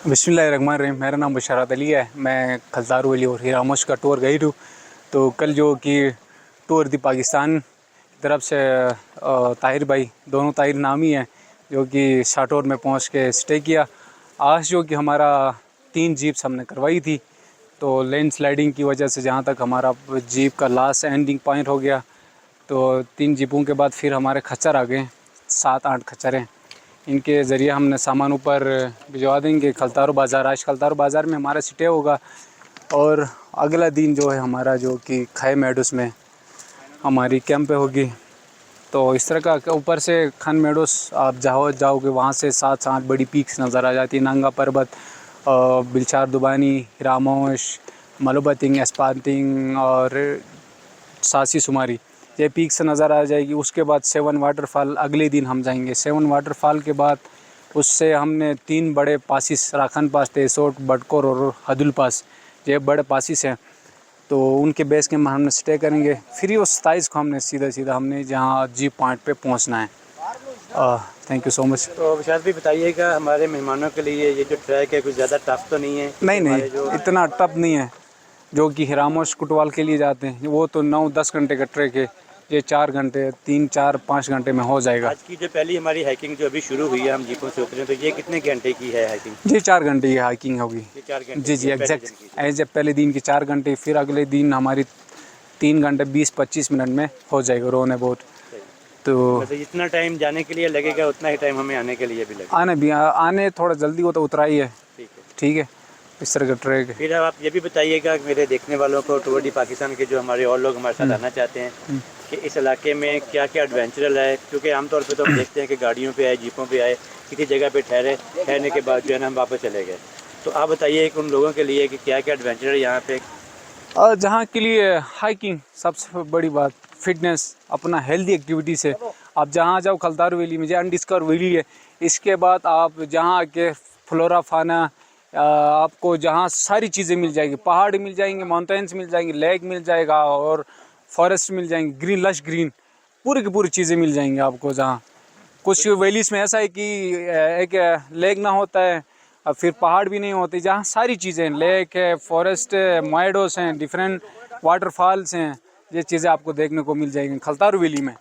बिस्मिल्लाहिर्रहमानिर्रहीम। मेरा नाम बशारत अली है। मैं खलतार वली और हिरामोश का टूर गाइड हूँ। तो कल जो कि टूर थी पाकिस्तान की तरफ से ताहिर भाई, दोनों ताहिर नामी हैं, जो कि शाटोर में पहुँच के स्टे किया। आज जो कि हमारा 3 जीप्स हमने करवाई थी, तो लैंड स्लाइडिंग की वजह से जहाँ तक हमारा जीप का लास्ट एंडिंग पॉइंट हो गया, तो 3 जीपों के बाद फिर हमारे खच्चर आ गए, 7-8 खच्चर हैं। इनके ज़रिए हमने सामान ऊपर भिजवा देंगे खलतारो बाज़ार। आज खलतारो बाज़ार में हमारा स्टे होगा और अगला दिन जो है हमारा जो कि खाए मेडोस में हमारी कैंप पे होगी। तो इस तरह का ऊपर से खान मेडोस आप जाओगे, वहाँ से 7-8 बड़ी पीक्स नज़र आ जाती है। नांगा पर्वत, बिलचार दुबानी, हिरामोश, मलुबतिंग, एस्पातिंग और सासी सुमारी, ये पीक से नज़र आ जाएगी। उसके बाद 7 वाटरफॉल अगले दिन हम जाएंगे। 7 वाटरफॉल के बाद उससे हमने 3 बड़े पासिस, राखन पास, तेसोट, बटकोर और हदुल पास, ये बड़े पासिस हैं। तो उनके बेस के में हमने स्टे करेंगे। फिर उस 27 को हमने सीधा हमने जहाँ जी पॉइंट पे पहुँचना है। Thank you so much. तो विशाल भी बताइएगा, हमारे मेहमानों के लिए ये जो ट्रैक है कुछ ज़्यादा टफ तो नहीं है? नहीं, इतना टफ नहीं है जो कि हिरामोश कुटवाल के लिए जाते हैं। वो तो 9-10 घंटे का ट्रैक है, ये 4 घंटे, 3-4-5 घंटे में हो जाएगा। आज की जो पहली हमारी हाइकिंग जो अभी शुरू हुई है, हम जीपों से उतरे, तो ये कितने घंटे की है हाइकिंग? जी 4 घंटे की हाइकिंग होगी। ये 4 घंटे जी एग्जैक्ट एज ए पहले दिन की 4 घंटे, फिर अगले दिन हमारी 3 घंटे 20-25 मिनट में हो जाएगा रोने बोट। तो मतलब जितना टाइम जाने के लिए लगेगा उतना ही टाइम हमें आने के लिए भी लगेगा। आने थोड़ा जल्दी हो तो उतराई है। ठीक है, इस तरह का ट्रैक है। फिर अब आप ये भी बताइएगा मेरे देखने वालों को, टूर डी पाकिस्तान के जो हमारे और लोग हमारे साथ आना चाहते हैं, कि इस इलाके में क्या क्या एडवेंचरल है। क्योंकि आमतौर पे तो हम देखते हैं कि गाड़ियों पे आए, जीपों पे आए, किसी जगह पे ठहरने के बाद जो है ना हम वापस चले गए। तो आप बताइए कि उन लोगों के लिए कि क्या क्या एडवेंचर है यहाँ पे। जहाँ के लिए हाइकिंग सबसे बड़ी बात, फिटनेस, अपना हेल्दी एक्टिविटीज़ है। आप जहाँ जाओ, खलतार वैली में जो अनडिस्कवर वैली है, इसके बाद आप जहाँ के फ्लोरा फाना, आपको जहाँ सारी चीज़ें मिल जाएगी। पहाड़ मिल जाएंगे, माउंटेन्स मिल जाएंगे, लेक मिल जाएगा और फॉरेस्ट मिल जाएंगे, ग्रीन लश ग्रीन पूरी की पूरी चीज़ें मिल जाएंगी आपको। जहाँ कुछ वैलीज में ऐसा है कि एक लेक ना होता है और फिर पहाड़ भी नहीं होते, जहाँ सारी चीज़ें, लेक है, फॉरेस्ट है, माइडोस हैं, डिफरेंट वाटरफॉल्स हैं, ये चीज़ें आपको देखने को मिल जाएंगी खलतार वैली में।